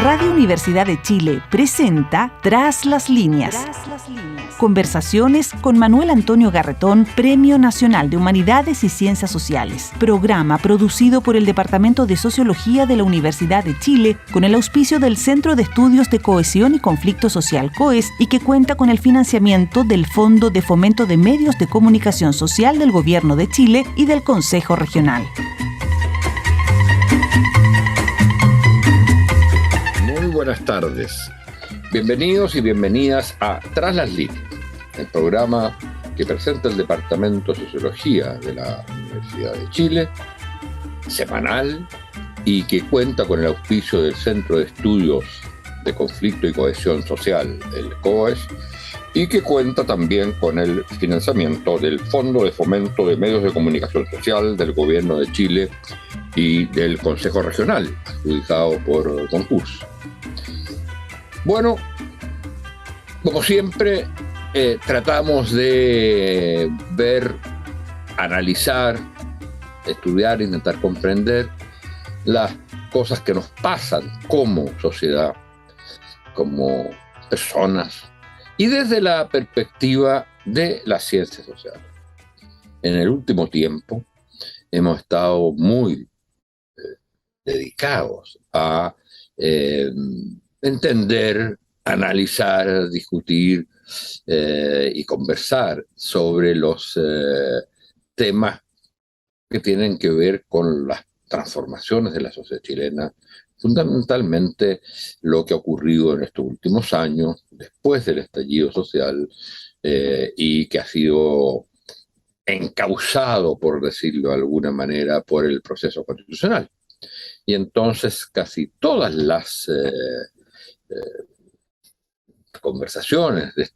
Radio Universidad de Chile presenta Tras las Líneas. Conversaciones con Manuel Antonio Garretón, Premio Nacional de Humanidades y Ciencias Sociales. Programa producido por el Departamento de Sociología de la Universidad de Chile con el auspicio del Centro de Estudios de Cohesión y Conflicto Social COES y que cuenta con el financiamiento del Fondo de Fomento de Medios de Comunicación Social del Gobierno de Chile y del Consejo Regional. Buenas tardes. Bienvenidos y bienvenidas a Tras las Líneas, el programa que presenta el Departamento de Sociología de la Universidad de Chile, semanal, y que cuenta con el auspicio del Centro de Estudios de Conflicto y Cohesión Social, el COES, y que cuenta también con el financiamiento del Fondo de Fomento de Medios de Comunicación Social del Gobierno de Chile y del Consejo Regional, adjudicado por concurso. Bueno, como siempre, tratamos de ver, analizar, estudiar, intentar comprender las cosas que nos pasan como sociedad, como personas, y desde la perspectiva de las ciencias sociales. En el último tiempo hemos estado muy dedicados a entender, analizar, discutir y conversar sobre los temas que tienen que ver con las transformaciones de la sociedad chilena, fundamentalmente lo que ha ocurrido en estos últimos años, después del estallido social, y que ha sido encauzado, por decirlo de alguna manera, por el proceso constitucional. Y entonces casi todas las conversaciones de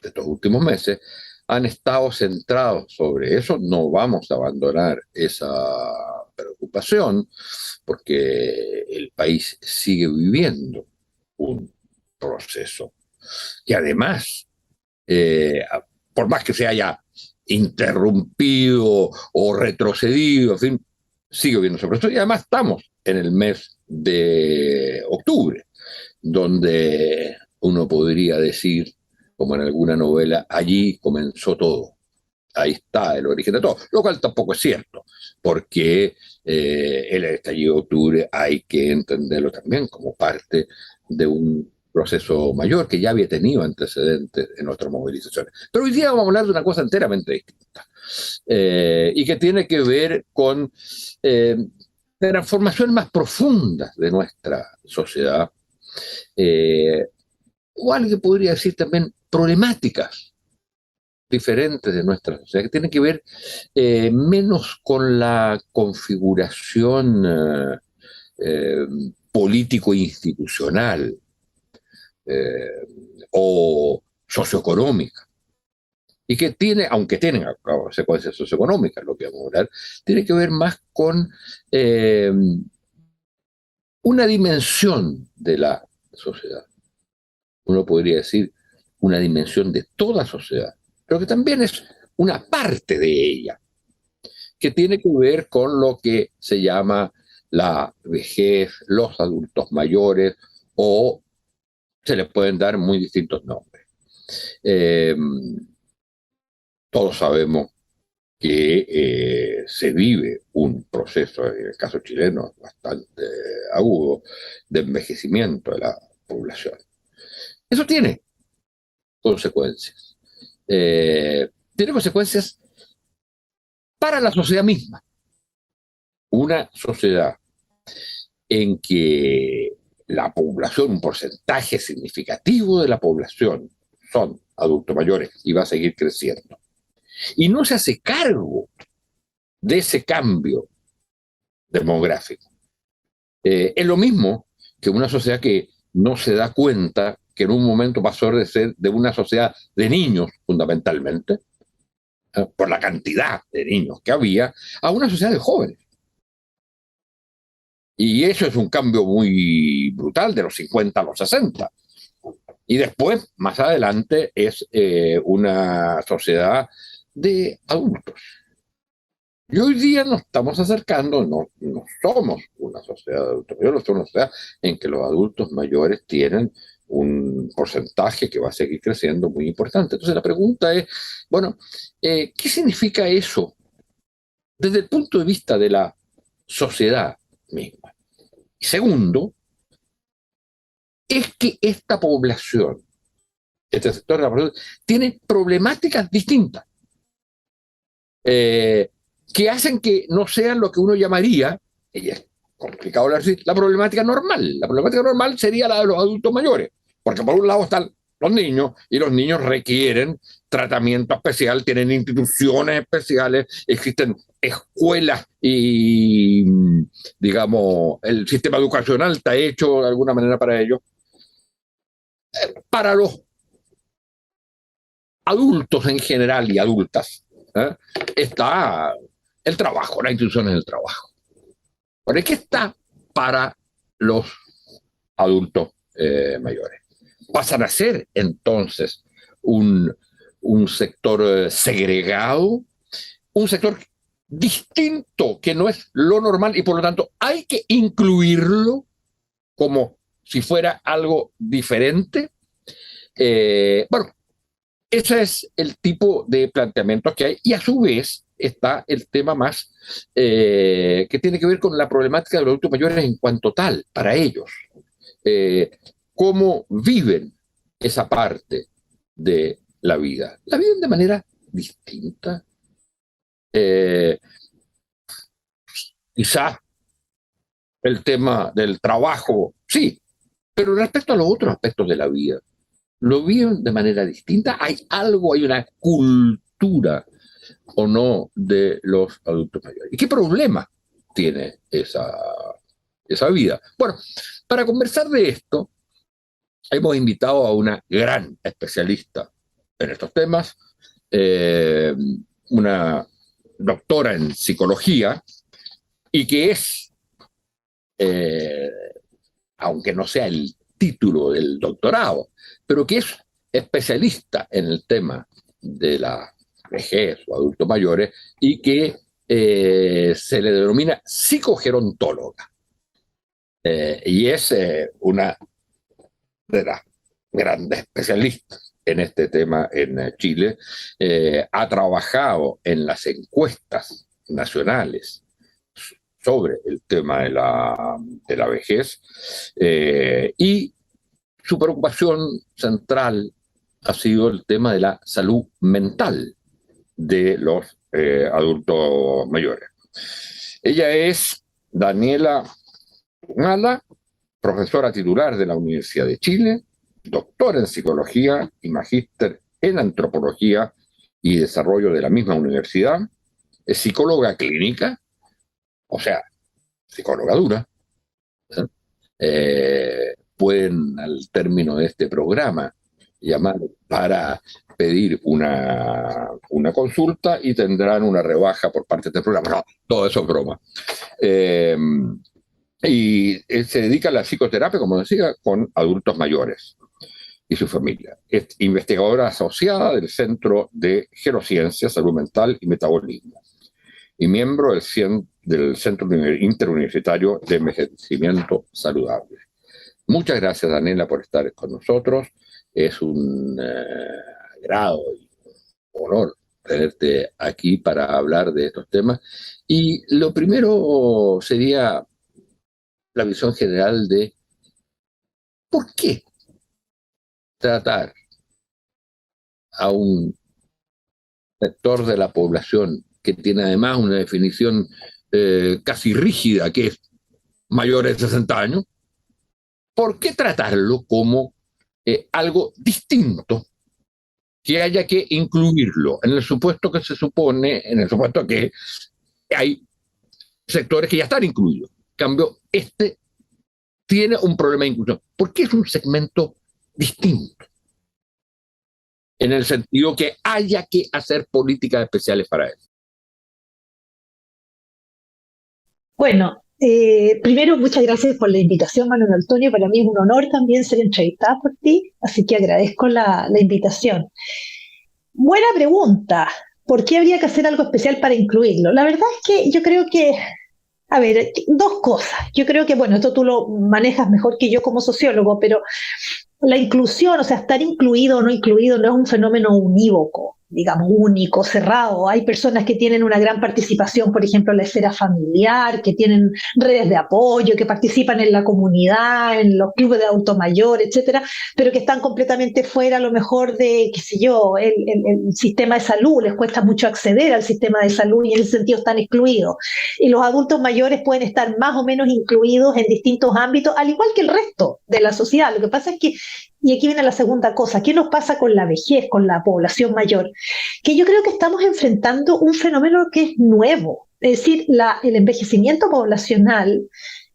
estos últimos meses han estado centrados sobre eso. No vamos a abandonar esa preocupación porque el país sigue viviendo un proceso que además, por más que se haya interrumpido o retrocedido, en fin, sigue viendo ese proceso. Y además estamos en el mes de octubre, donde uno podría decir, como en alguna novela, allí comenzó todo. Ahí está el origen de todo, lo cual tampoco es cierto, porque el estallido de octubre hay que entenderlo también como parte de un proceso mayor que ya había tenido antecedentes en otras movilizaciones. Pero hoy día vamos a hablar de una cosa enteramente distinta, y que tiene que ver con transformaciones más profundas de nuestra sociedad, o alguien podría decir también problemáticas diferentes de nuestra sociedad, que tienen que ver menos con la configuración político-institucional o socioeconómica, y que tiene, aunque tienen consecuencias socioeconómicas, lo que vamos a hablar, tiene que ver más con una dimensión de la sociedad. Uno podría decir una dimensión de toda sociedad, pero que también es una parte de ella, que tiene que ver con lo que se llama la vejez, los adultos mayores, o se les pueden dar muy distintos nombres. Todos sabemos que se vive un proceso, en el caso chileno, bastante agudo, de envejecimiento de la población. Eso tiene consecuencias. Tiene consecuencias para la sociedad misma. Una sociedad en que la población, un porcentaje significativo de la población, son adultos mayores y va a seguir creciendo, y no se hace cargo de ese cambio demográfico. Es lo mismo que una sociedad que no se da cuenta que en un momento pasó de ser de una sociedad de niños, fundamentalmente, por la cantidad de niños que había, a una sociedad de jóvenes. Y eso es un cambio muy brutal, de los 50 a los 60. Y después, más adelante, es una sociedad de adultos. Y hoy día nos estamos acercando, no somos una sociedad de adultos mayores, somos una sociedad en que los adultos mayores tienen un porcentaje que va a seguir creciendo muy importante. Entonces la pregunta es, bueno, ¿qué significa eso desde el punto de vista de la sociedad misma? Y segundo, es que esta población, este sector de la población, tiene problemáticas distintas. Que hacen que no sean lo que uno llamaría, y es complicado hablar así, la problemática normal. La problemática normal sería la de los adultos mayores, porque por un lado están los niños, y los niños requieren tratamiento especial, tienen instituciones especiales, existen escuelas y, digamos, el sistema educacional está hecho de alguna manera para ellos. Para los adultos en general y adultas, está el trabajo, las instituciones del trabajo. ¿Por qué está para los adultos mayores? Pasan a ser entonces un sector segregado, un sector distinto que no es lo normal y por lo tanto hay que incluirlo como si fuera algo diferente. Bueno, ese es el tipo de planteamientos que hay y a su vez está el tema más que tiene que ver con la problemática de los adultos mayores en cuanto tal, para ellos. Cómo viven esa parte de la vida. La viven de manera distinta. Quizás el tema del trabajo, sí, pero respecto a los otros aspectos de la vida, lo viven de manera distinta. Hay algo, hay una cultura o no de los adultos mayores. ¿Y qué problema tiene esa vida? Bueno, para conversar de esto, hemos invitado a una gran especialista en estos temas, una doctora en psicología y que es, aunque no sea el título del doctorado, pero que es especialista en el tema de la vejez o adultos mayores y que se le denomina psicogerontóloga. Y es una de las grandes especialistas en este tema en Chile. Ha trabajado en las encuestas nacionales sobre el tema de la vejez y su preocupación central ha sido el tema de la salud mental de los adultos mayores. Ella es Daniela Mala, profesora titular de la Universidad de Chile, doctora en psicología y magíster en antropología y desarrollo de la misma universidad, es psicóloga clínica, o sea, psicóloga dura. Pueden al término de este programa llamar para pedir una consulta y tendrán una rebaja por parte de este programa. No, todo eso es broma. Y se dedica a la psicoterapia, como decía, con adultos mayores y su familia. Es investigadora asociada del Centro de Geronciencia, Salud Mental y Metabolismo y miembro del Centro Interuniversitario de Envejecimiento Saludable. Muchas gracias, Daniela, por estar con nosotros. Es un agrado y honor tenerte aquí para hablar de estos temas. Y lo primero sería la visión general de por qué tratar a un sector de la población que tiene además una definición casi rígida, que es mayores de 60 años, ¿por qué tratarlo como algo distinto que haya que incluirlo en el supuesto que se supone, en el supuesto que hay sectores que ya están incluidos? En cambio, este tiene un problema de inclusión. ¿Por qué es un segmento distinto? En el sentido que haya que hacer políticas especiales para eso. Bueno, primero, muchas gracias por la invitación, Manuel Antonio. Para mí es un honor también ser entrevistada por ti, así que agradezco la invitación. Buena pregunta. ¿por qué habría que hacer algo especial para incluirlo? La verdad es que yo creo que, a ver, dos cosas. Yo creo que, bueno, esto tú lo manejas mejor que yo como sociólogo, pero la inclusión, o sea, estar incluido o no incluido no es un fenómeno unívoco, digamos, único, cerrado. Hay personas que tienen una gran participación, por ejemplo, en la esfera familiar, que tienen redes de apoyo, que participan en la comunidad, en los clubes de adultos mayores, etcétera, pero que están completamente fuera, a lo mejor, de, qué sé yo, el sistema de salud. Les cuesta mucho acceder al sistema de salud y en ese sentido están excluidos. Y los adultos mayores pueden estar más o menos incluidos en distintos ámbitos, al igual que el resto de la sociedad. Lo que pasa es que, y aquí viene la segunda cosa, ¿qué nos pasa con la vejez, con la población mayor? Que yo creo que estamos enfrentando un fenómeno que es nuevo. Es decir, el envejecimiento poblacional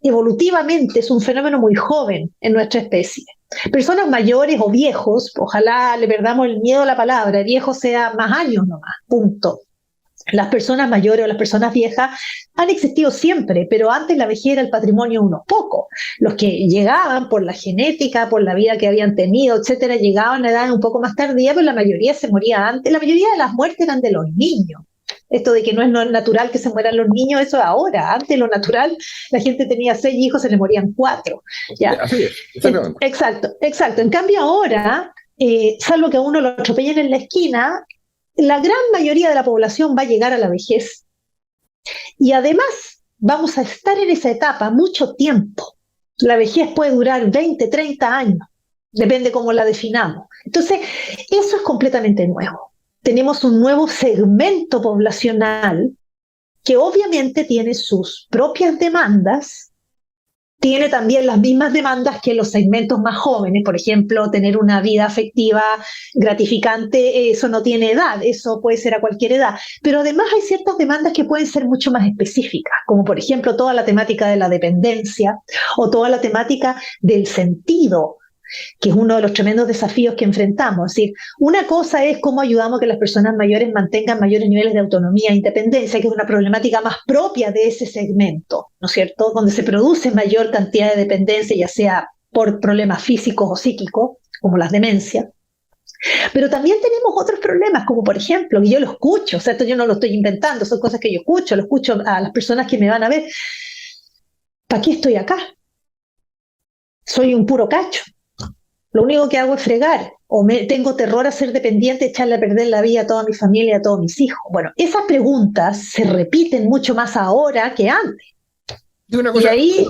evolutivamente es un fenómeno muy joven en nuestra especie. Personas mayores o viejos, ojalá le perdamos el miedo a la palabra, viejo sea más años nomás, punto. Las personas mayores o las personas viejas han existido siempre, pero antes la vejez era el patrimonio de unos pocos. Los que llegaban por la genética, por la vida que habían tenido, etcétera, llegaban a edades un poco más tardías, pero la mayoría se moría antes. La mayoría de las muertes eran de los niños. Esto de que no es natural que se mueran los niños, eso es ahora. Antes lo natural, la gente tenía 6 hijos, se le morían 4. ¿Ya? Así es, exacto. En cambio ahora, salvo que a uno lo atropellen en la esquina, la gran mayoría de la población va a llegar a la vejez. Y además vamos a estar en esa etapa mucho tiempo. La vejez puede durar 20, 30 años, depende cómo la definamos. Entonces, eso es completamente nuevo. Tenemos un nuevo segmento poblacional que obviamente tiene sus propias demandas, tiene también las mismas demandas que los segmentos más jóvenes. Por ejemplo, tener una vida afectiva gratificante, eso no tiene edad, eso puede ser a cualquier edad. Pero además hay ciertas demandas que pueden ser mucho más específicas, como por ejemplo toda la temática de la dependencia o toda la temática del sentido, que es uno de los tremendos desafíos que enfrentamos. Es decir, una cosa es cómo ayudamos a que las personas mayores mantengan mayores niveles de autonomía e independencia, que es una problemática más propia de ese segmento, ¿no es cierto?, donde se produce mayor cantidad de dependencia, ya sea por problemas físicos o psíquicos, como las demencias. Pero también tenemos otros problemas, como por ejemplo, que yo lo escucho, o sea, esto yo no lo estoy inventando, son cosas que yo escucho, lo escucho a las personas que me van a ver. ¿Para qué estoy acá? Soy un puro cacho. Lo único que hago es fregar, o tengo terror a ser dependiente, echarle a perder la vida a toda mi familia, a todos mis hijos. Bueno, esas preguntas se repiten mucho más ahora que antes. Y una cosa que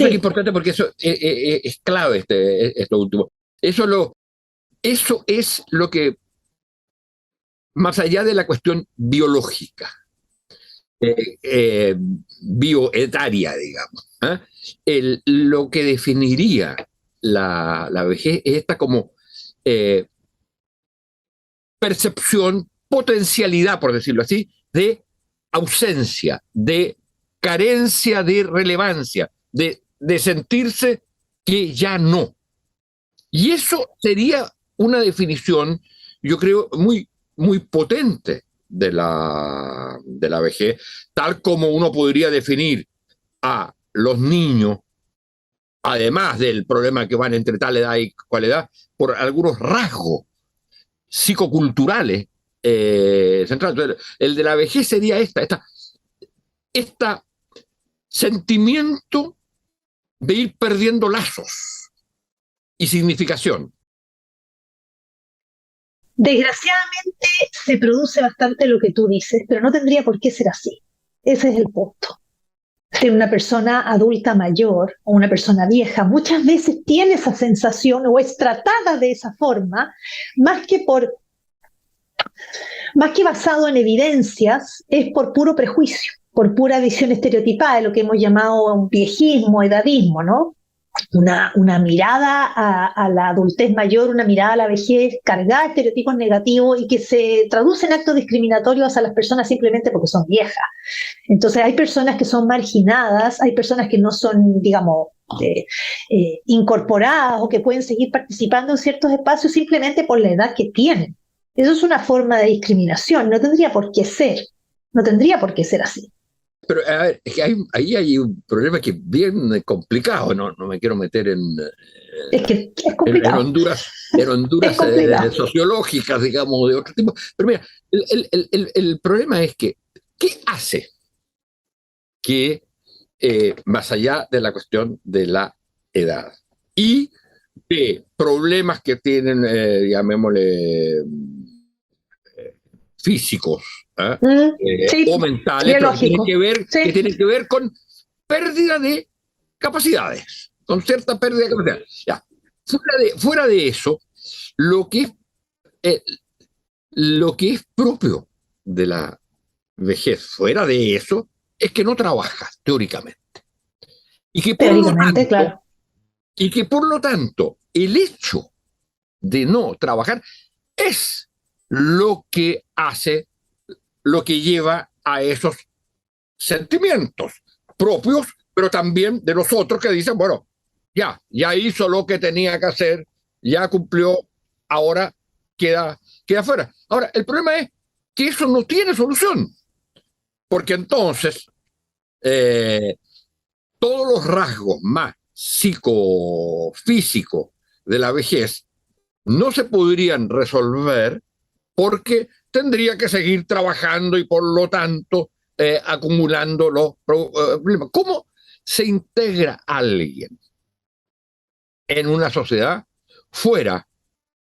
es importante, porque eso es clave, es lo último. Eso es lo que, más allá de la cuestión biológica, bioetaria, digamos, lo que definiría la vejez es esta como percepción, potencialidad, por decirlo así, de ausencia, de carencia de relevancia, de sentirse que ya no. Y eso sería una definición, yo creo, muy, muy potente de la vejez, tal como uno podría definir a los niños, además del problema que van entre tal edad y cual edad, por algunos rasgos psicoculturales centrales. Entonces, el de la vejez sería esta sentimiento de ir perdiendo lazos y significación. Desgraciadamente se produce bastante lo que tú dices, pero no tendría por qué ser así. Ese es el punto. Ser una persona adulta mayor o una persona vieja muchas veces tiene esa sensación o es tratada de esa forma, más que basado en evidencias, es por puro prejuicio, por pura visión estereotipada de lo que hemos llamado un viejismo, edadismo, ¿no? Una mirada a la adultez mayor, una mirada a la vejez cargada de estereotipos negativos y que se traduce en actos discriminatorios a las personas simplemente porque son viejas. Entonces hay personas que son marginadas, hay personas que no son, digamos, incorporadas o que pueden seguir participando en ciertos espacios simplemente por la edad que tienen. Eso es una forma de discriminación, no tendría por qué ser así. pero a ver, es que ahí hay un problema que es bien complicado, no me quiero meter Es que es en complicado. Honduras Es complicado. sociológicas, digamos, de otro tipo. Pero mira, el problema es que, ¿qué hace que, más allá de la cuestión de la edad y de problemas que tienen, llamémosle, físicos, ¿eh? Sí, O mentales, pero biológico. que Sí, tienen que ver con pérdida de capacidades, con cierta pérdida de capacidades. Ya. Fuera de eso, lo que es, eh, lo que es propio de la vejez, fuera de eso, es que no trabajas, teóricamente. Y que por lo teóricamente, tanto, claro. el hecho de no trabajar es lo que hace, lo que lleva a esos sentimientos propios, pero también de los otros que dicen, bueno, ya hizo lo que tenía que hacer, ya cumplió, ahora queda fuera. Ahora, el problema es que eso no tiene solución, porque entonces eh, todos los rasgos más psicofísicos de la vejez no se podrían resolver porque tendría que seguir trabajando y por lo tanto acumulando los problemas. ¿Cómo se integra alguien en una sociedad fuera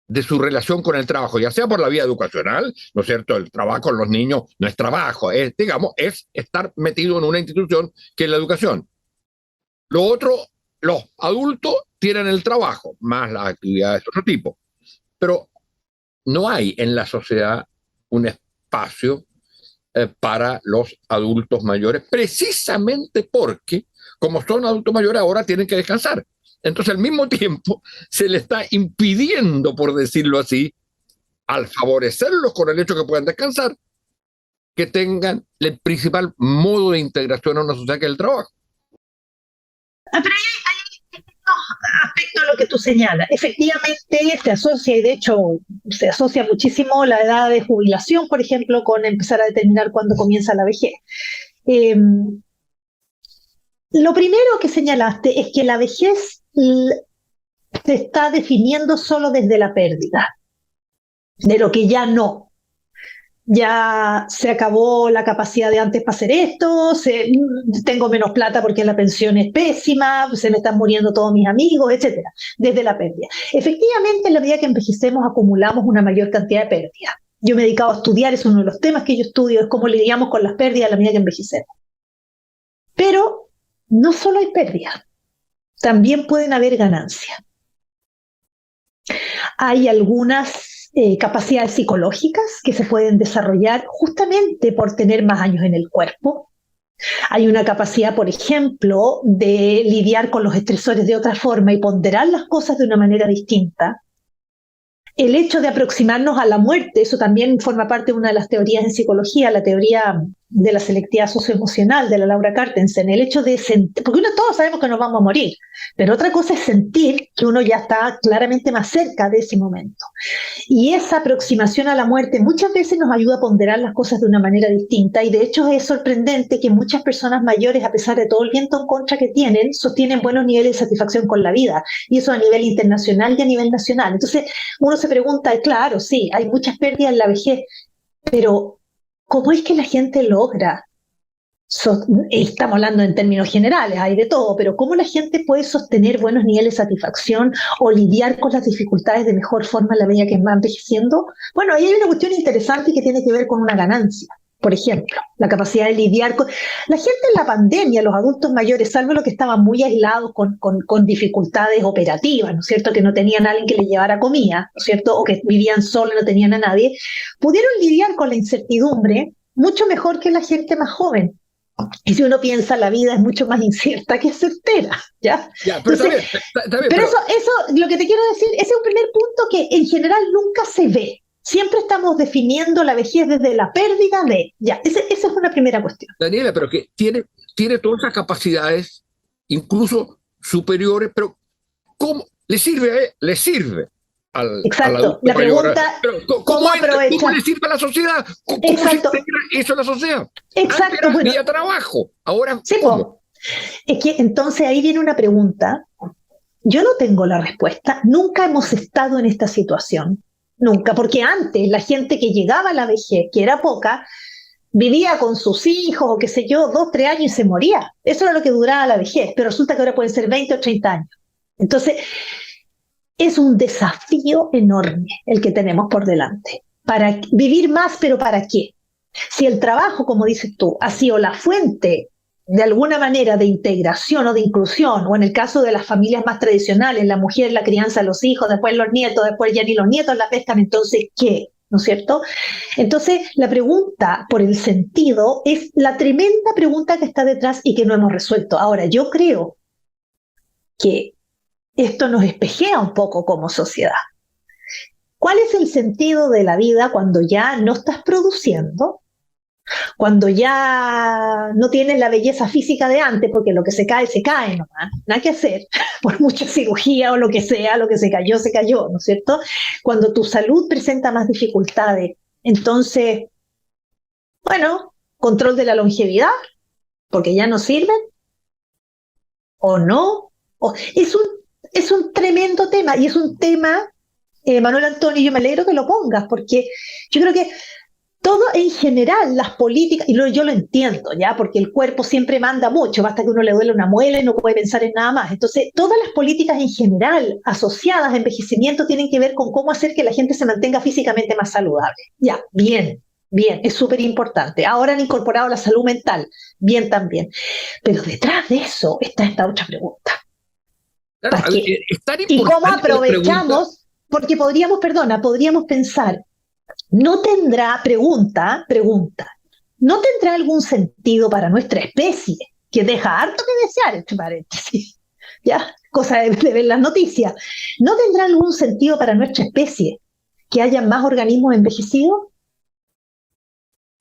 de su relación con el trabajo, ya sea por la vía educacional, ¿no es cierto? El trabajo con los niños no es trabajo, digamos, es estar metido en una institución que es la educación. Lo otro, los adultos tienen el trabajo, más las actividades de otro tipo, pero no hay en la sociedad un espacio para los adultos mayores, precisamente porque, como son adultos mayores, ahora tienen que descansar. Entonces, al mismo tiempo, se le está impidiendo, por decirlo así, al favorecerlos con el hecho que puedan descansar, que tengan el principal modo de integración a una sociedad que es el trabajo. Pero hay aspecto a lo que tú señalas. Efectivamente, se asocia, y de hecho se asocia muchísimo la edad de jubilación, por ejemplo, con empezar a determinar cuándo comienza la vejez. Eh, lo primero que señalaste es que la vejez se está definiendo solo desde la pérdida, de lo que ya no. Ya se acabó la capacidad de antes para hacer esto, tengo menos plata porque la pensión es pésima, se me están muriendo todos mis amigos, etcétera, desde la pérdida. Efectivamente, en la medida que envejecemos acumulamos una mayor cantidad de pérdidas. Yo me he dedicado a estudiar, es uno de los temas que yo estudio, es cómo lidiamos con las pérdidas a la medida que envejecemos. Pero no solo hay pérdidas, también pueden haber ganancias. Hay algunas capacidades psicológicas que se pueden desarrollar justamente por tener más años en el cuerpo. Hay una capacidad, por ejemplo, de lidiar con los estresores de otra forma y ponderar las cosas de una manera distinta. El hecho de aproximarnos a la muerte, eso también forma parte de una de las teorías en psicología, la teoría de la selectividad socioemocional de la Laura Cartensen, el hecho de sentir, porque todos sabemos que nos vamos a morir, pero otra cosa es sentir que uno ya está claramente más cerca de ese momento. Y esa aproximación a la muerte muchas veces nos ayuda a ponderar las cosas de una manera distinta, y de hecho es sorprendente que muchas personas mayores, a pesar de todo el viento en contra que tienen, sostienen buenos niveles de satisfacción con la vida, y eso a nivel internacional y a nivel nacional. Entonces uno se pregunta, claro, sí, hay muchas pérdidas en la vejez, pero ¿cómo es que la gente logra? Estamos hablando en términos generales, hay de todo, pero ¿cómo la gente puede sostener buenos niveles de satisfacción o lidiar con las dificultades de mejor forma en la medida que va envejeciendo? Bueno, ahí hay una cuestión interesante que tiene que ver con una ganancia. Por ejemplo, la capacidad de lidiar con... La gente en la pandemia, los adultos mayores, salvo los que estaban muy aislados con dificultades operativas, ¿no es cierto?, que no tenían a alguien que les llevara comida, ¿no es cierto?, o que vivían solos y no tenían a nadie, pudieron lidiar con la incertidumbre mucho mejor que la gente más joven. Y si uno piensa, la vida es mucho más incierta que certera, ¿ya? Ya, pero Entonces, está bien, pero eso, lo que te quiero decir, ese es un primer punto que en general nunca se ve. Siempre estamos definiendo la vejez desde la pérdida de... Ya, esa es una primera cuestión. Daniela, pero que tiene todas esas capacidades, incluso superiores, pero ¿cómo? Le sirve. Exacto. adulto La mayor. pregunta, Pero, ¿cómo ¿cómo aprovechar? le sirve a la sociedad? ¿Cómo se Exacto, integra eso en la sociedad? Antes exacto. era Bueno, vía trabajo, ahora sí, ¿cómo? po. Es que entonces ahí viene una pregunta. Yo no tengo la respuesta. Nunca hemos estado en esta situación. Nunca. Porque antes la gente que llegaba a la vejez, que era poca, vivía con sus hijos o qué sé yo, 2, 3 años y se moría. Eso era lo que duraba la vejez. Pero resulta que ahora pueden ser 20 o 30 años. Entonces, es un desafío enorme el que tenemos por delante. Para vivir más, pero ¿para qué? Si el trabajo, como dices tú, ha sido la fuente de alguna manera de integración o de inclusión, o en el caso de las familias más tradicionales, la mujer, la crianza de los hijos, después los nietos, después ya ni los nietos la pescan, entonces, ¿qué? ¿No es cierto? Entonces, la pregunta por el sentido es la tremenda pregunta que está detrás y que no hemos resuelto. Ahora, yo creo que esto nos espejea un poco como sociedad. ¿Cuál es el sentido de la vida cuando ya no estás produciendo? Cuando ya no tienes la belleza física de antes, porque lo que se cae nomás, nada que hacer, por mucha cirugía o lo que sea, lo que se cayó, ¿no es cierto? Cuando tu salud presenta más dificultades, entonces, bueno, control de la longevidad, porque ya no sirven, o no, es un tremendo tema, y es un tema, Manuel Antonio, yo me alegro que lo pongas, porque yo creo que todo en general, las políticas, y yo lo entiendo, ¿ya? Porque el cuerpo siempre manda mucho, basta que uno le duele una muela y no puede pensar en nada más. Entonces, todas las políticas en general asociadas a envejecimiento tienen que ver con cómo hacer que la gente se mantenga físicamente más saludable. Ya, bien, bien, es súper importante. Ahora han incorporado la salud mental, bien también. Pero detrás de eso está esta otra pregunta. Claro, ¿Para qué? es tan ¿Y cómo importante la pregunta. aprovechamos? Porque podríamos pensar, ¿no tendrá, ¿no tendrá algún sentido para nuestra especie? Que deja harto que desear, entre paréntesis, ¿ya? Cosa de ver las noticias. ¿No tendrá algún sentido para nuestra especie que haya más organismos envejecidos?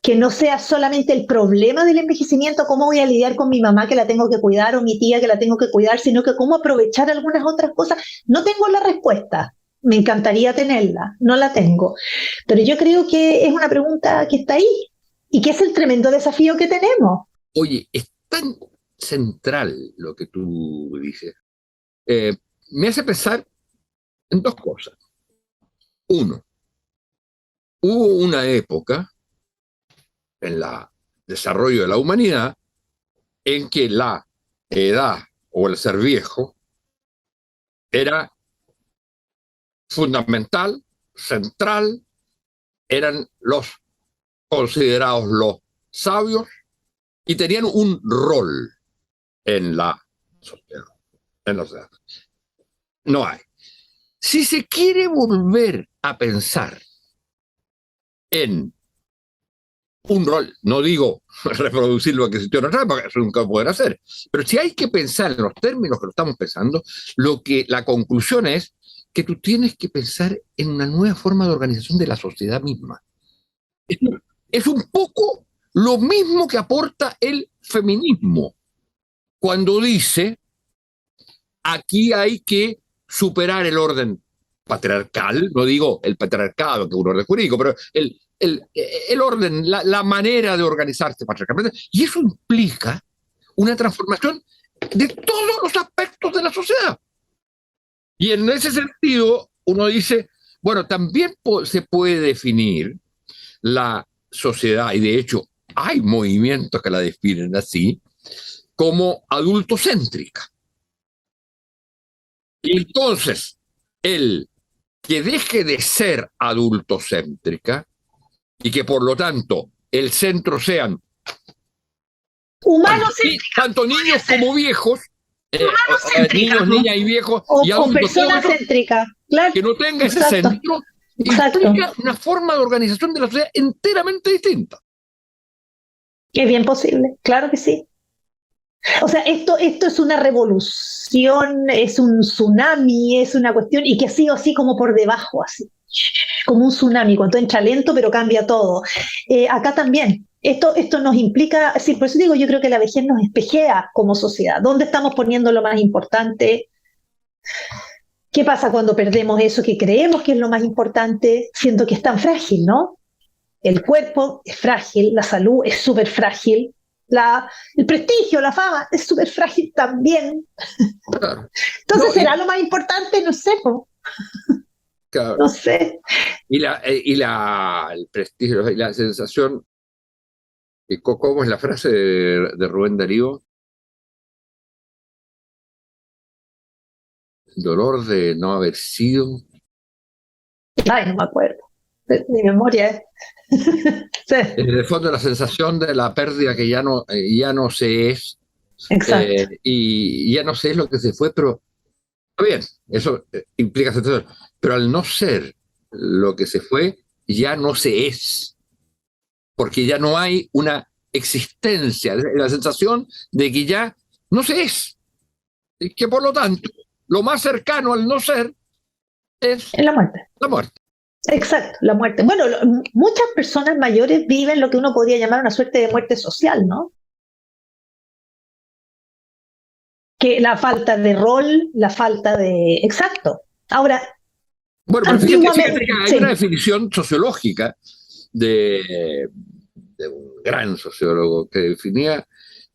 Que no sea solamente el problema del envejecimiento, cómo voy a lidiar con mi mamá que la tengo que cuidar o mi tía que la tengo que cuidar, sino que cómo aprovechar algunas otras cosas. No tengo la respuesta, me encantaría tenerla, no la tengo, pero yo creo que es una pregunta que está ahí y que es el tremendo desafío que tenemos. Oye, es tan central lo que tú dices. Me hace pensar en dos cosas. Uno, hubo una época en el desarrollo de la humanidad en que la edad o el ser viejo era fundamental, central, eran los considerados los sabios y tenían un rol en la sociedad. En la sociedad. No hay. Si se quiere volver a pensar en un rol, no digo reproducir lo que existió en otra época, eso nunca poder hacer, pero si hay que pensar en los términos que lo estamos pensando, la conclusión es que tú tienes que pensar en una nueva forma de organización de la sociedad misma. Es un poco lo mismo que aporta el feminismo cuando dice aquí hay que superar el orden patriarcal, no digo el patriarcado, que es un orden jurídico, pero el orden, la manera de organizarse patriarcalmente, y eso implica una transformación de todos los aspectos de la sociedad. Y en ese sentido, uno dice, bueno, también se puede definir la sociedad, y de hecho hay movimientos que la definen así, como adultocéntrica. Y entonces, el que deje de ser adultocéntrica y que por lo tanto el centro sean tanto niños como viejos, niños, niñas y viejos y o adultos, persona céntrica, claro. que no tenga ese Exacto. centro, Exacto. implica una forma de organización de la sociedad enteramente distinta. Es bien posible, claro que sí. O sea, esto es una revolución, es un tsunami, es una cuestión, y que ha sido así como por debajo, así, como un tsunami, cuando entra lento pero cambia todo. Acá también, esto nos implica, sí, por eso digo, yo creo que la vejez nos espejea como sociedad. ¿Dónde estamos poniendo lo más importante? ¿Qué pasa cuando perdemos eso que creemos que es lo más importante, siendo que es tan frágil, ¿no? El cuerpo es frágil, la salud es súper frágil, el prestigio, la fama es súper frágil también. Claro. Entonces, No, ¿será lo más importante? No sé, claro. no sé. El prestigio y la sensación, ¿cómo es la frase de Rubén Darío? El dolor de no haber sido. Ay, no me acuerdo. Mi memoria es. Sí, En el fondo, la sensación de la pérdida que ya no se es, exacto. y ya no se es lo que se fue, pero está bien, eso implica sensación. Pero al no ser lo que se fue, ya no se es, porque ya no hay una existencia, la sensación de que ya no se es, y que por lo tanto, lo más cercano al no ser es Es la muerte. la muerte. Exacto, la muerte. Bueno, muchas personas mayores viven lo que uno podría llamar una suerte de muerte social, ¿no? Que la falta de rol, la falta de... Exacto. Ahora, Bueno, pero fíjate antiguamente... que hay una Sí, definición sociológica de un gran sociólogo que definía,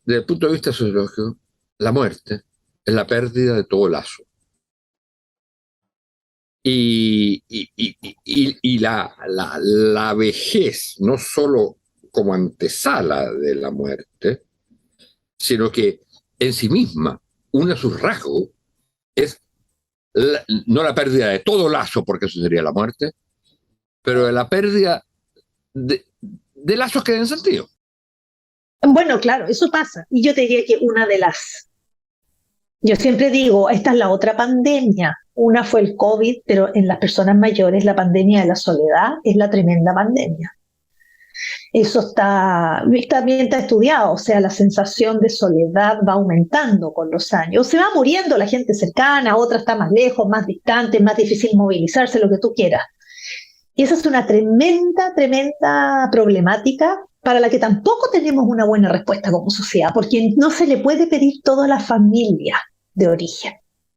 desde el punto de vista sociológico, la muerte es la pérdida de todo lazo. Y la vejez, no solo como antesala de la muerte, sino que en sí misma, uno de sus rasgos es no la pérdida de todo lazo, porque eso sería la muerte, pero de la pérdida de lazos que den sentido. bueno, claro, eso pasa. Y yo te diría que una de las... Yo siempre digo, esta es la otra pandemia. Una fue el COVID, pero en las personas mayores la pandemia de la soledad es la tremenda pandemia. Eso también está estudiado, o sea, la sensación de soledad va aumentando con los años. Se va muriendo la gente cercana, otra está más lejos, más distante, más difícil movilizarse, lo que tú quieras. Y esa es una tremenda, tremenda problemática para la que tampoco tenemos una buena respuesta como sociedad, porque no se le puede pedir todo a la familia de origen.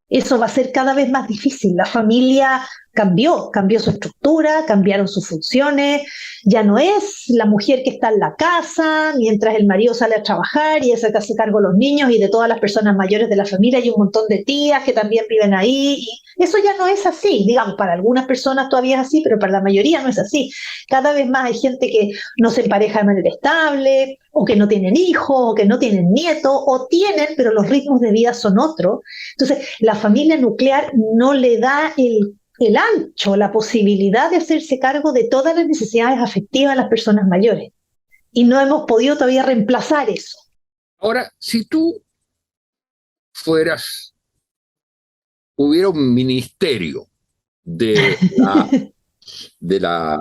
Eso va a ser cada vez más difícil. La familia cambió su estructura, cambiaron sus funciones, ya no es la mujer que está en la casa mientras el marido sale a trabajar y esa que hace cargo de los niños y de todas las personas mayores de la familia y un montón de tías que también viven ahí. Y eso ya no es así, digamos, para algunas personas todavía es así, pero para la mayoría no es así. Cada vez más hay gente que no se empareja de manera estable, o que no tienen hijos, o que no tienen nietos, o tienen, pero los ritmos de vida son otros. Entonces, la familia nuclear no le da el ancho, la posibilidad de hacerse cargo de todas las necesidades afectivas de las personas mayores. Y no hemos podido todavía reemplazar eso. Ahora, si tú hubiera un ministerio de de la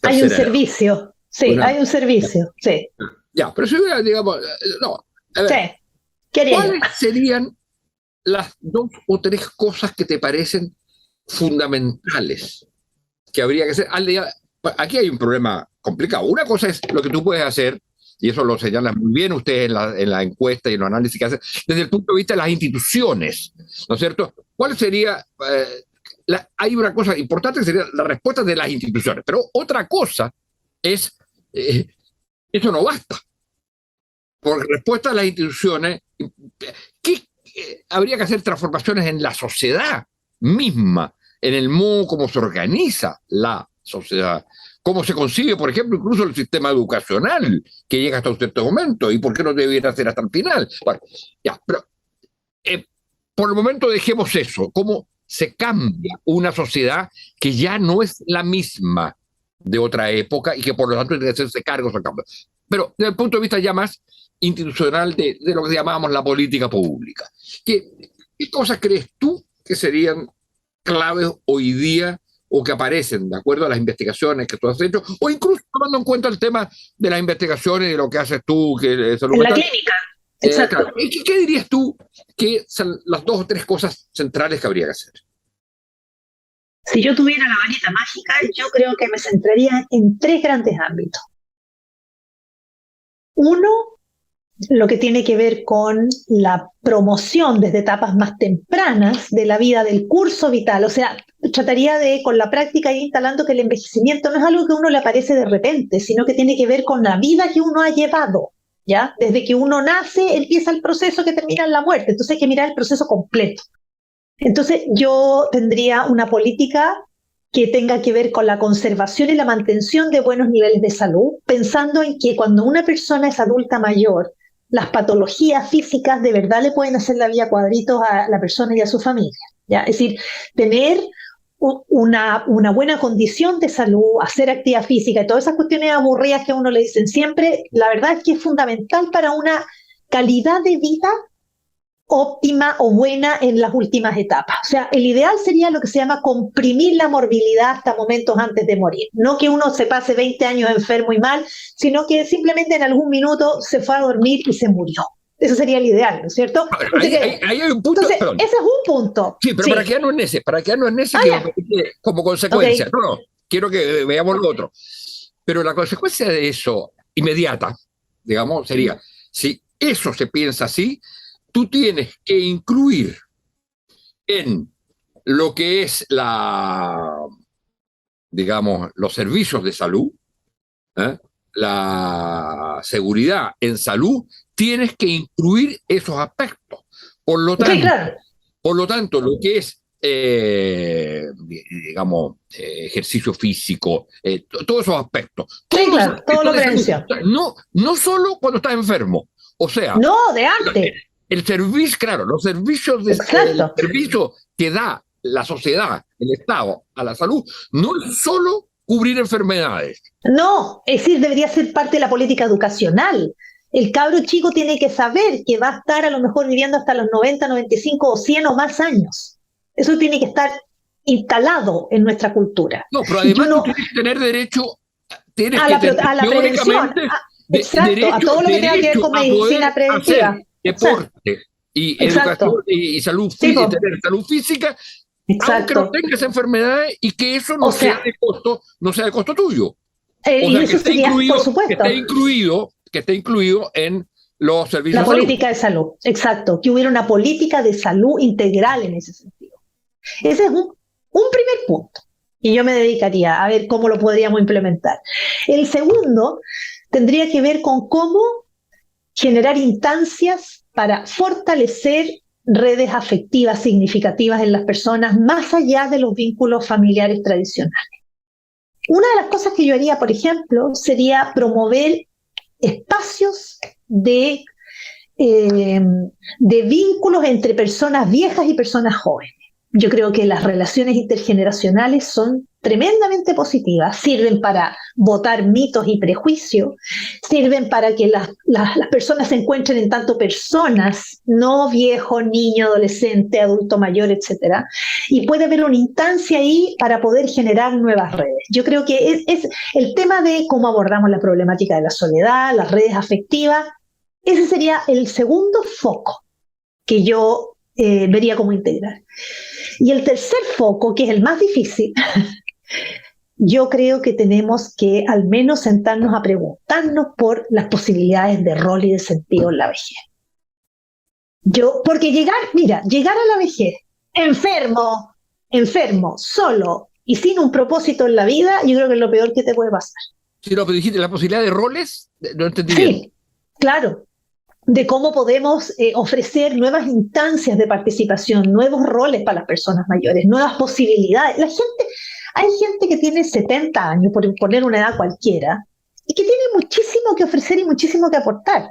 Hay un tercera edad, servicio, sí, una, hay un servicio, sí, ya, pero si hubiera, digamos, no, a sí, ver, querido. ¿cuáles serían las dos o tres cosas que te parecen fundamentales que habría que hacer? Aquí hay un problema complicado. Una cosa es lo que tú puedes hacer, y eso lo señalan muy bien ustedes en la encuesta y en los análisis que hacen, desde el punto de vista de las instituciones, ¿no es cierto? ¿Cuál sería? Hay una cosa importante que sería la respuesta de las instituciones, pero otra cosa es, eso no basta. Por respuesta a las instituciones, ¿qué, habría que hacer transformaciones en la sociedad misma, en el modo como se organiza la sociedad, cómo se concibe, por ejemplo, incluso el sistema educacional, que llega hasta un cierto momento, y por qué no debiera ser hasta el final? Bueno, ya, pero por el momento dejemos eso, cómo se cambia una sociedad que ya no es la misma de otra época y que por lo tanto tiene que hacerse cargos al cambio. Pero desde el punto de vista ya más institucional de lo que llamamos la política pública. ¿Qué cosas crees tú que serían claves hoy día o que aparecen de acuerdo a las investigaciones que tú has hecho, o incluso tomando en cuenta el tema de las investigaciones y de lo que haces tú, que salud En la mental? clínica, exacto. Claro. ¿Qué dirías tú que son las dos o tres cosas centrales que habría que hacer? Si yo tuviera la varita mágica, yo creo que me centraría en tres grandes ámbitos. Uno, lo que tiene que ver con la promoción desde etapas más tempranas de la vida, del curso vital. O sea, trataría de, con la práctica, ir instalando que el envejecimiento no es algo que a uno le aparece de repente, sino que tiene que ver con la vida que uno ha llevado, ¿ya? Desde que uno nace, empieza el proceso que termina en la muerte. Entonces hay que mirar el proceso completo. Entonces yo tendría una política que tenga que ver con la conservación y la mantención de buenos niveles de salud, pensando en que cuando una persona es adulta mayor, las patologías físicas de verdad le pueden hacer la vida cuadritos a la persona y a su familia, ¿ya? Es decir, tener una buena condición de salud, hacer actividad física y todas esas cuestiones aburridas que a uno le dicen siempre, la verdad es que es fundamental para una calidad de vida óptima o buena en las últimas etapas. O sea, el ideal sería lo que se llama comprimir la morbilidad hasta momentos antes de morir. No que uno se pase 20 años enfermo y mal, sino que simplemente en algún minuto se fue a dormir y se murió. Eso sería el ideal, ¿no es cierto? Ahí hay un punto. Entonces, ese es un punto. Sí, pero sí. Para quedarnos en ese, que como consecuencia. Okay. No, quiero que veamos lo otro. Pero la consecuencia de eso, inmediata, digamos, sería, si eso se piensa así, tú tienes que incluir en lo que es digamos, los servicios de salud, la seguridad en salud, tienes que incluir esos aspectos. Por lo tanto, claro. Lo que es, digamos, ejercicio físico, todos esos aspectos. Sí, claro, todo lo prevención. No solo cuando estás enfermo, o sea... No, de antes. El servicio, claro, los servicios el servicio que da la sociedad, el Estado a la salud, no es solo cubrir enfermedades. No, es decir, debería ser parte de la política educacional. El cabro chico tiene que saber que va a estar a lo mejor viviendo hasta los 90, 95 o 100 o más años. Eso tiene que estar instalado en nuestra cultura. No, pero además tú tienes que tener derecho a la prevención. Exacto, a todo lo que tenga que ver con medicina preventiva. Deporte y educación y salud física, tener salud física, aunque no tengas enfermedades y que eso no sea de costo tuyo. Y eso sería, por supuesto, que esté incluido en los servicios de salud. La política de salud, exacto, que hubiera una política de salud integral en ese sentido. Ese es un primer punto, y yo me dedicaría a ver cómo lo podríamos implementar. El segundo tendría que ver con cómo generar instancias para fortalecer redes afectivas significativas en las personas más allá de los vínculos familiares tradicionales. Una de las cosas que yo haría, por ejemplo, sería promover espacios de vínculos entre personas viejas y personas jóvenes. Yo creo que las relaciones intergeneracionales son tremendamente positivas, sirven para botar mitos y prejuicios, sirven para que las personas se encuentren en tanto personas, no viejo, niño, adolescente, adulto mayor, etc. Y puede haber una instancia ahí para poder generar nuevas redes. Yo creo que es el tema de cómo abordamos la problemática de la soledad, las redes afectivas, ese sería el segundo foco que yo vería como integral. Y el tercer foco, que es el más difícil, yo creo que tenemos que al menos sentarnos a preguntarnos por las posibilidades de rol y de sentido en la vejez. Porque llegar a la vejez enfermo, solo y sin un propósito en la vida, yo creo que es lo peor que te puede pasar. Sí, pero dijiste, la posibilidad de roles, no entendí bien. Sí, claro. De cómo podemos ofrecer nuevas instancias de participación, nuevos roles para las personas mayores, nuevas posibilidades. Hay gente que tiene 70 años, por poner una edad cualquiera, y que tiene muchísimo que ofrecer y muchísimo que aportar.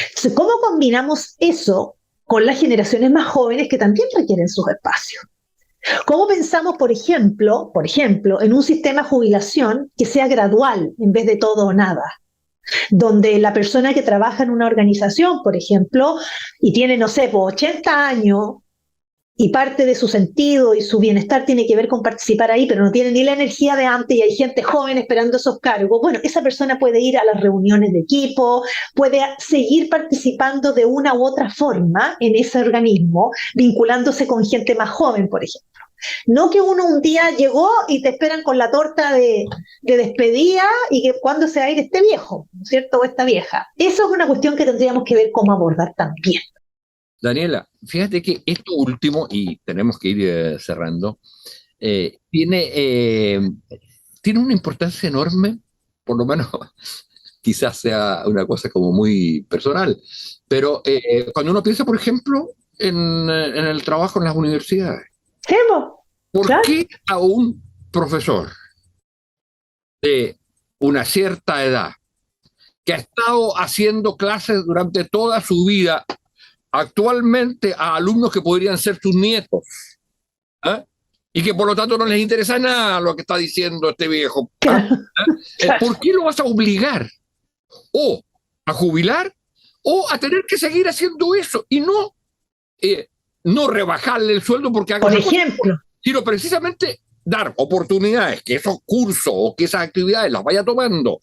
Entonces, ¿cómo combinamos eso con las generaciones más jóvenes que también requieren sus espacios? ¿Cómo pensamos, por ejemplo, en un sistema de jubilación que sea gradual en vez de todo o nada? Donde la persona que trabaja en una organización, por ejemplo, y tiene, 80 años, y parte de su sentido y su bienestar tiene que ver con participar ahí, pero no tiene ni la energía de antes y hay gente joven esperando esos cargos, bueno, esa persona puede ir a las reuniones de equipo, puede seguir participando de una u otra forma en ese organismo, vinculándose con gente más joven, por ejemplo. No que uno un día llegó y te esperan con la torta de despedida y que cuándo se va a ir este viejo, ¿no es cierto? O esta vieja. Eso es una cuestión que tendríamos que ver cómo abordar también. Daniela, fíjate que esto último, y tenemos que ir cerrando, tiene una importancia enorme, por lo menos quizás sea una cosa como muy personal, pero cuando uno piensa, por ejemplo, en el trabajo en las universidades, ¿Sí, ¿por claro. qué a un profesor de una cierta edad que ha estado haciendo clases durante toda su vida actualmente a alumnos que podrían ser sus nietos, y que por lo tanto no les interesa nada lo que está diciendo este viejo, Claro. ¿por qué lo vas a obligar o a jubilar o a tener que seguir haciendo eso y no rebajarle el sueldo porque haga Por una cosa, ejemplo. sino precisamente dar oportunidades, que esos cursos o que esas actividades las vaya tomando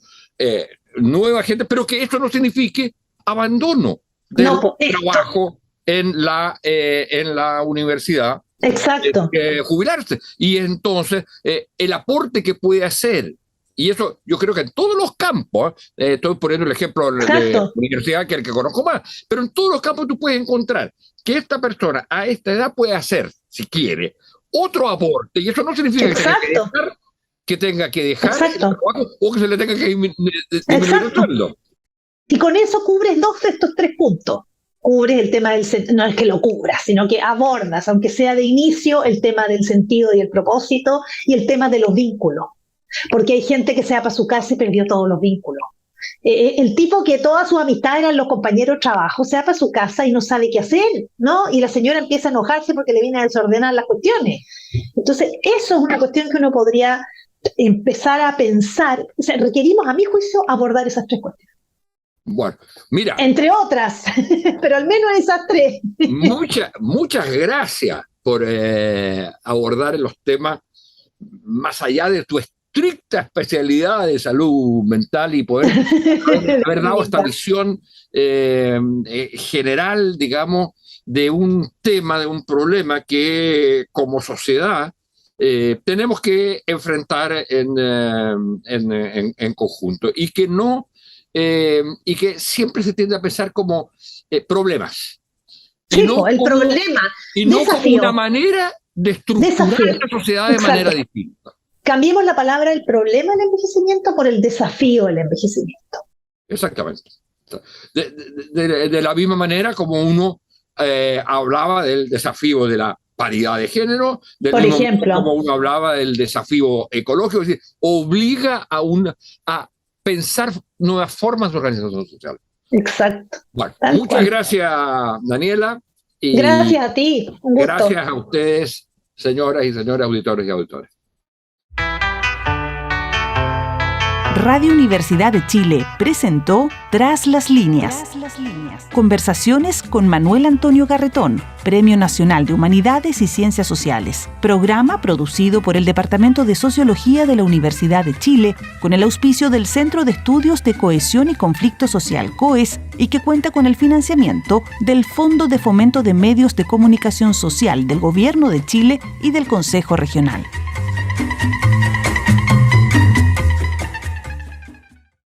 nueva gente, pero que esto no signifique abandono del trabajo en la universidad. Exacto. Jubilarse. Y entonces el aporte que puede hacer, y eso yo creo que en todos los campos, estoy poniendo el ejemplo de la universidad, que es el que conozco más, pero en todos los campos tú puedes encontrar que esta persona a esta edad puede hacer, si quiere, otro aporte, y eso no significa que tenga que dejar el trabajo o que se le tenga que disminuir el sueldo. Y con eso cubres dos de estos tres puntos. Cubres el tema no es que lo cubras, sino que abordas, aunque sea de inicio, el tema del sentido y el propósito y el tema de los vínculos. Porque hay gente que se va para su casa y perdió todos los vínculos. El tipo que todas sus amistades eran los compañeros de trabajo se va para su casa y no sabe qué hacer, ¿no? Y la señora empieza a enojarse porque le viene a desordenar las cuestiones. Entonces, eso es una cuestión que uno podría empezar a pensar. O sea, requerimos, a mi juicio, abordar esas tres cuestiones. Bueno, mira. Entre otras, pero al menos esas tres. Muchas gracias por abordar los temas más allá de tu estricta especialidad de salud mental y poder haber dado esta visión general, digamos, de un tema, de un problema que como sociedad tenemos que enfrentar en conjunto y que no y que siempre se tiende a pensar como problemas. Sí, no el problema. Y no como una manera de estructurar la sociedad de manera distinta. Cambiemos la palabra el problema del envejecimiento por el desafío del envejecimiento. Exactamente. De la misma manera como uno hablaba del desafío de la paridad de género, por ejemplo, como uno hablaba del desafío ecológico, es decir, obliga a pensar nuevas formas de organización social. Exacto. Bueno, muchas gracias, Daniela. Y gracias a ti. Un gusto. Gracias a ustedes, señoras y señores auditores y auditores. Radio Universidad de Chile presentó Tras las Líneas. Conversaciones con Manuel Antonio Garretón, Premio Nacional de Humanidades y Ciencias Sociales. Programa producido por el Departamento de Sociología de la Universidad de Chile con el auspicio del Centro de Estudios de Cohesión y Conflicto Social, COES, y que cuenta con el financiamiento del Fondo de Fomento de Medios de Comunicación Social del Gobierno de Chile y del Consejo Regional.